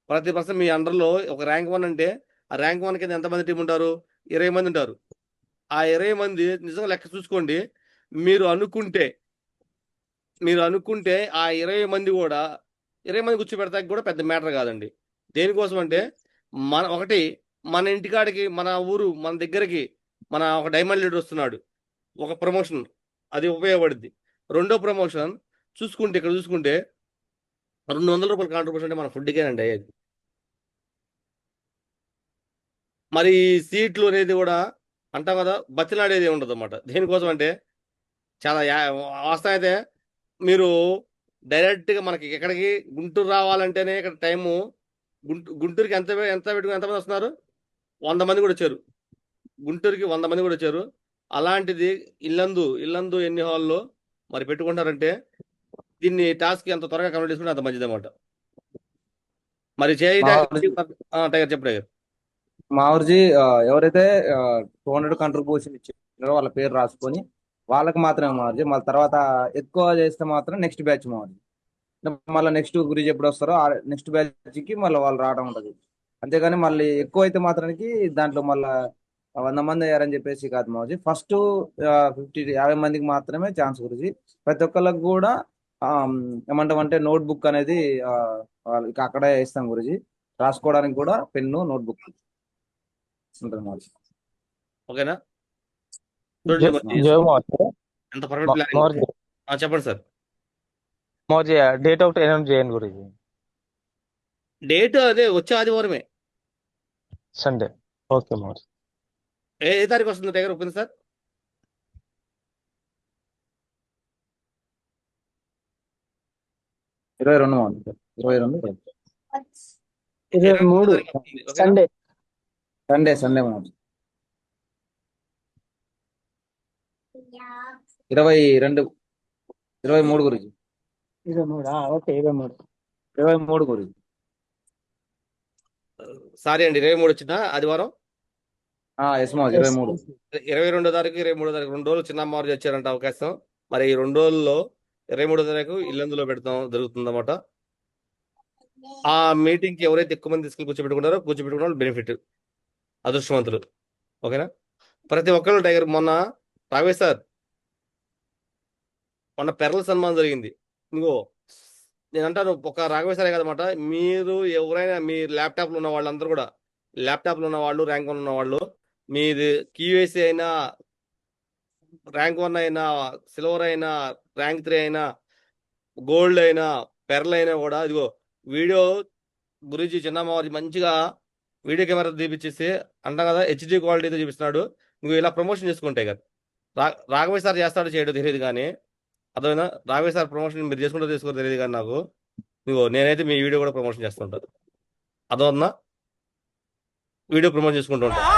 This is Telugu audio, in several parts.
ప్రతి పర్సన్ మీ అండర్లో ఒక ర్యాంక్ 1 అంటే ఆ ర్యాంక్ 1 కింద ఎంతమంది టీం ఉంటారు? 20 మంది ఉంటారు. ఆ 20 మంది నిజంగా లెక్క చూసుకోండి. మీరు అనుకుంటే మీరు అనుకుంటే ఆ 20 మంది కూడా 20 మంది కూర్చోబెడతానికి కూడా పెద్ద మ్యాటర్ కాదండి. దేనికోసం అంటే ఒకటి మన ఇంటికాడికి మన ఊరు మన దగ్గరికి మన ఒక డైమండ్ లీడర్ వస్తున్నాడు, ఒక ప్రమోషన్ అది ఉపయోగపడుద్ది. రెండో ప్రమోషన్ చూసుకుంటే ఇక్కడ చూసుకుంటే ₹200 కాంట్రిబ్యూషన్ అంటే మన ఫుడ్కేనండి అయ్యేది. మరి ఈ సీట్లు అనేది కూడా అంటాం కదా, బతిలాడేది ఉండదు అనమాట. దేనికోసం అంటే చాలా వాస్తవం అయితే మీరు డైరెక్ట్గా మనకి ఎక్కడికి గుంటూరు రావాలంటేనే ఇక్కడ టైము గుంటూరుకి ఎంత ఎంత పెట్టుకుని ఎంతమంది వస్తున్నారు? 100 మంది కూడా వచ్చారు. గుంటూరుకి 100 మంది కూడా వచ్చారు. అలాంటిది ఇల్లందు ఎన్ని హాల్లో మరి పెట్టుకుంటారంటే దీన్ని టాస్క్ ఎంత త్వరగా కంప్లీట్ చేసుకుంటే అంత మంచిది అనమాట. మరి మా చేయడానికి ఊరి టైగర్ చెప్పు టైగర్. మా ఊరిజీ ఎవరైతే 200 కంట్రిబ్యూషన్ ఇచ్చారో వాళ్ళ పేరు రాసుకొని వాళ్ళకి మాత్రమే మారుజీ. మళ్ళీ తర్వాత ఎక్కువ చేస్తే మాత్రం నెక్స్ట్ బ్యాచ్ మారుజీ. మళ్ళీ నెక్స్ట్ గురించి ఎప్పుడు వస్తారో ఆ నెక్స్ట్ బ్యాచ్ కి మళ్ళీ వాళ్ళు రావడం ఉంటది. అంతేగాని మళ్ళీ ఎక్కువ అయితే మాత్రానికి దాంట్లో మళ్ళీ 100 మంది అయ్యారని చెప్పేసి కాదు మాజీ. ఫస్ట్ 50 మందికి మాత్రమే ఛాన్స్ గురించి. ప్రతి ఒక్కళ్ళకి కూడా ఆ, ఏమంటామంటే నోట్ బుక్ అనేది వాళ్ళకి అక్కడే ఇస్తాం గురించి. రాసుకోవడానికి కూడా పెన్ను నోట్ బుక్ ఉంటుంది మాజీ. ఓకేనా? చూడండి మరి జయ మోర్జీ ఎంత పర్ఫెక్ట్ ప్లానింగ్. మోర్జీ చెప్పండి సార్. మోర్జీ డేట్ ఒకటి అనౌన్స్ చేయండి గురించి. డేట్ అదే వచ్చే ఆదివారమే. సండే. ఓకే మోర్జీ. ఏ తారీఖు వస్తుంది టైగర్ ఒప్పింది సార్? 22 మాజీ. 22 23 ఓకేనా? సండే. సండే మాజీ. 22 23 గురించి. 23 ఓకే 23 23 గురించి. సారీ అండి, 23 వచ్చిందా ఆదివారం? ఎస్ మాజీ 23. 22 తారీఖు 23 తారీఖు 2 రోజులు చిన్న అమ్మవారు వచ్చారంట అవకాశం. మరి ఈ 2 రోజుల్లో 23 తారీఖు ఇల్లందులో పెడతాం జరుగుతుందన్నమాట. ఆ మీటింగ్ కి ఎవరైతే ఎక్కువ మంది తీసుకెళ్ళి కూర్చోబెట్టుకున్నారో కూర్చోబెట్టుకున్న వాళ్ళు బెనిఫిట్, అదృష్టవంతులు. ఓకేనా? ప్రతి ఒక్కరు టైగర్ మొన్న రాఘవేష్ సార్ మొన్న పెరల సన్మానం జరిగింది. ఇంకో నేను అంటాను, ఒక రాఘవేష్ సారే కదన్నమాట, మీరు ఎవరైనా మీ ల్యాప్టాప్లో ఉన్న వాళ్ళందరూ కూడా, ల్యాప్టాప్లో ఉన్న వాళ్ళు, ర్యాంక్ 1 ఉన్న వాళ్ళు, మీది QAC అయినా, ర్యాంక్ 1 అయినా, సిల్వర్ అయినా, ర్యాంక్ 3 అయినా, గోల్డ్ అయినా, పెరల్ అయినా కూడా ఇదిగో వీడియో గురించి చిన్నమ్మవారి మంచిగా వీడియో కెమెరా తీపిచ్చేసి అంటాం కదా HD క్వాలిటీతో చూపిస్తున్నాడు. నువ్వు ఇలా ప్రమోషన్ చేసుకుంటే కదా రాఘవేష్ సార్ చేస్తాడో చేయడో తెలియదు కానీ, అర్థమైనా? రాఘవేష్ సార్ ప్రమోషన్ మీరు చేసుకుంటూ చేసుకోవడం తెలియదు కానీ నాకు నువ్వు నేనైతే మీ వీడియో కూడా ప్రమోషన్ చేస్తుంటాను. అదన్నా వీడియో ప్రమోషన్ చేసుకుంటూ ఉంటాను.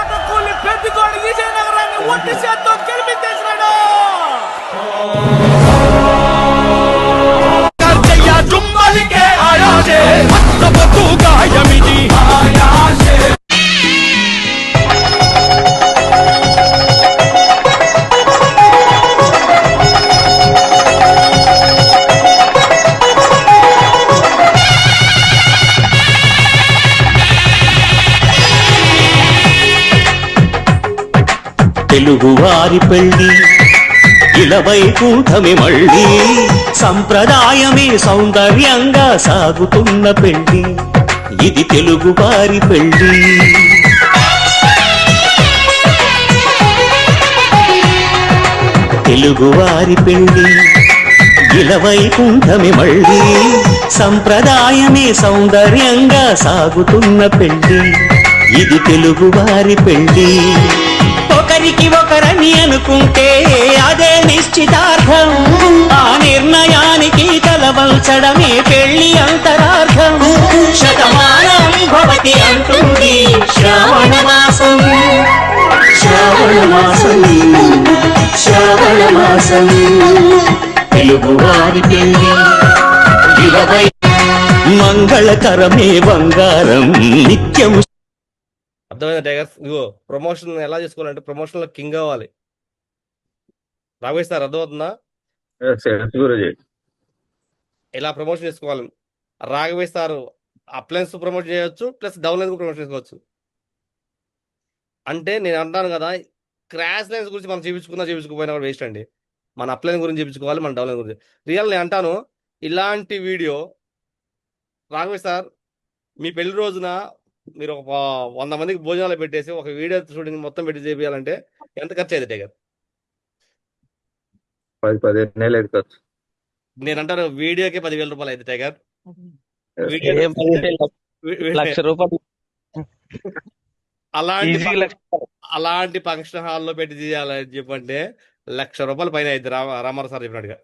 తెలుగువారి పెళ్లి ఇలవైకుంఠమే మళ్ళీ, సంప్రదాయమే సౌందర్యంగా సాగుతున్న పెళ్లి, ఇది తెలుగువారి పెళ్లి. తెలుగువారి పెళ్లి ఇలవైకుంఠమే మళ్ళీ, సంప్రదాయమే సౌందర్యంగా సాగుతున్న పెళ్లి, ఇది తెలుగువారి పెళ్లి. ఒకరికి ఒకరని అనుకుంటే అదే నిశ్చితార్థం, ఆ నిర్ణయానికి తలవంచడమే పెళ్లి అంతరార్థం. శతమానం భవతి అంటుంది శ్రావణ మాసం, శ్రావణ మాసం, శ్రావణ మాసం. తెలుగువారి పెళ్లి మంగళకరమే బంగారం నిత్యం. అర్థమైందా టైగర్స్? ఇగో ప్రమోషన్ ఎలా చేసుకోవాలంటే ప్రమోషన్ లో కింగ్ అవ్వాలి. రాఘవేష్ సార్ అర్థమవుతుందా? ఇలా ప్రమోషన్ చేసుకోవాలి. రాఘవేష్ సార్ అప్లయన్స్ ప్రమోట్ చేయొచ్చు, ప్లస్ డౌన్లైన్స్ ప్రమోట్ చేసుకోవచ్చు. అంటే నేను అంటాను కదా, క్రాష్ లైన్స్ గురించి మనం చూపించుకుపోయినా కూడా వేస్ట్ అండి. మన అప్లైన్ గురించి చూపించుకోవాలి, మన డౌన్లైన్ గురించి. రియల్ నేను అంటాను, ఇలాంటి వీడియో రాఘవేష్ సార్ మీ పెళ్లి రోజున మీరు ఒక 100 మందికి భోజనాలు పెట్టేసి ఒక వీడియో షూటింగ్ మొత్తం పెట్టి చేయాలంటే ఎంత ఖర్చు అయింది టైగర్? 10-15 నెలలు ఎడుకోవచ్చు. నేను అంటాను వీడియోకే 10,000 రూపాయలు అయింది టైగర్. వీడియో ఏం లక్ష రూపాయలు అలాంటి ఈజీ లక్ష. అలాంటి ఫంక్షన్ హాల్లో పెట్టి చేయాలని చెప్పంటే ₹1,00,000 పైన అయింది. రామారావు సార్ చెప్పినట్టుగా.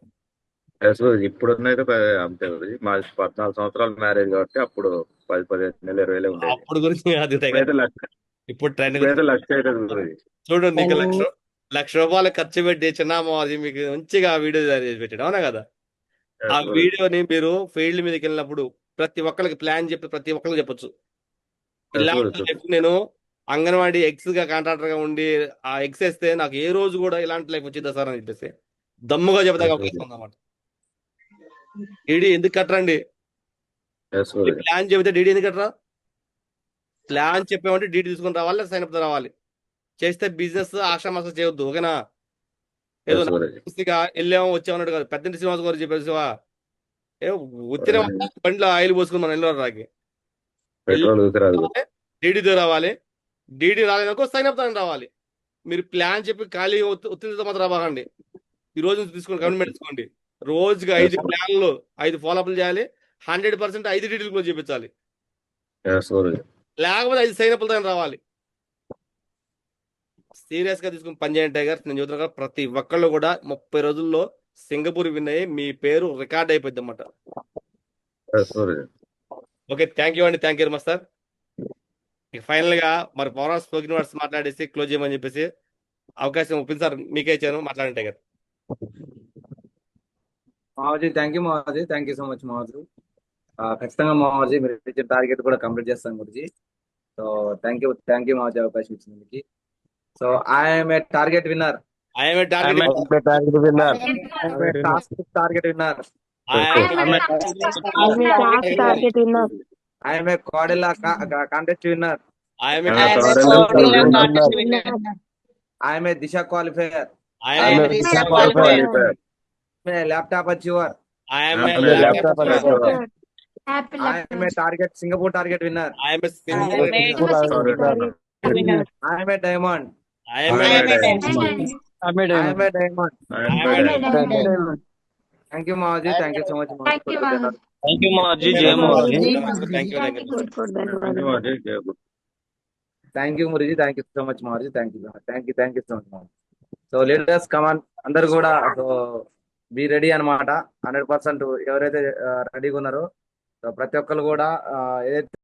ఇప్పుడున్నైతే అంతే గురుజీ. మా 14 సంవత్సరాల మ్యారేజ్ కాబట్టి అప్పుడు 10-15 నెలలు 20 ఉండేది. అప్పుడు గురించి కాదు టైగర్, ఇప్పుడైతే లక్ష, ఇప్పుడు ట్రెండ్ ఇప్పుడైతే లక్ష అవుతుంది గురుజీ. చూడండి. నీకు ₹1,00,000 ఖర్చు పెట్టి చిన్నమాది మీకు మంచిగా వీడియో తయారు చేసి పెట్టాడు, అవునా కదా? ఆ వీడియోని మీరు ఫీల్డ్ మీదకి వెళ్ళినప్పుడు ప్రతి ఒక్కరికి ప్లాన్ చెప్పి ప్రతి ఒక్కరికి చెప్పొచ్చు. ఇలాంటి లైఫ్ నేను అంగన్వాడీ ఎగ్స్ గా కాంట్రాక్టర్ గా ఉండి ఆ ఎగ్స్ వేస్తే నాకు ఏ రోజు కూడా ఇలాంటి లైఫ్ వచ్చిందా సార్ అని చెప్పేసి దమ్ముగా చెప్తాగా అవకాశం ఉందన్నమాట. డీడీ ఎందుకు కట్టరండి? ప్లాన్ చెబితే డీడీ ఎందుకు కట్టరా? ప్లాన్ చెప్పామంటే డీడీ తీసుకొని రావాలి, సైన్ అప్ రావాలి. చేస్తే బిజినెస్ ఆషామాషా చేయొద్దు, ఓకేనా? ఏదో వెళ్ళాము వచ్చామన్నట్టు కాదు. పెద్దంటి శ్రీనివాస్ గారు చెప్పేసివా వచ్చిన బండిలో ఆయిల్ పోసుకుని మనం వెళ్ళారు రాకి. డీడీతో రావాలి, డీడీ రాలేదనుకో సైన్ అప్ దానికి రావాలి. మీరు ప్లాన్ చెప్పి ఖాళీ ఒత్తిడితో మాత్రం రాబాకండి. ఈ రోజు తీసుకోండి, గవర్నమెంట్ తీసుకోండి. రోజుకి 5 ప్లాన్లు 5 ఫాలోఅప్లు చేయాలి. 100% 5 డీడీలు కూడా చూపించాలి. లేకపోతే 5 సైన్ అప్లు దానికి రావాలి. సీరియస్ గా తీసుకుని పనిచేయండి టైగర్. నేను చెబుతున్నా ప్రతి ఒక్కళ్ళు కూడా 30 రోజుల్లో సింగపూర్ విన్ అయ్యి మీ పేరు రికార్డ్ అయిపోద్ది అన్నమాట. ఓకే, థ్యాంక్ యూ అండి, thank you very much sir. ఇక ఫైనల్ గా మరి పవర్ ఆఫ్ స్పోకెన్ వర్డ్స్ మాట్లాడేసి క్లోజ్ చేయమని చెప్పేసి అవకాశం ఒప్పింది సార్, మీకే ఇచ్చాను, మాట్లాడండి టైగర్. మావాజీ థ్యాంక్ యూ మావాజీ, థ్యాంక్ యూ సో మచ్ మావాజీ. ఖచ్చితంగా మావాజీ మీరు ఇచ్చిన టార్గెట్ కూడా కంప్లీట్ చేస్తాం గురించి. సో థ్యాంక్ యూ మావాజీ అవకాశం ఇచ్చినందుకు. So I'm a target winner. I'm a target winner. Target winner. I'm a కోడెలా contest winner. I'm a I'm a Disha qualifier. Laptop achiever. I'm I'm a target Singapore target winner. I'm I'm a diamond. Thank you మావాజీ, థ్యాంక్ యూ సో మచ్ మావాజీ. థ్యాంక్ యూ మాజీ, జయ మాజీ. Thank you Murali, thank you so much మావాజీ, థ్యాంక్ యూ సో మచ్ మావాజీ. సో లీడర్స్ కమాన్ అందరు కూడా సో బీ రెడీ అనమాట. 100% ఎవరైతే రెడీగా ఉన్నారో ప్రతి ఒక్కరు కూడా ఏదైతే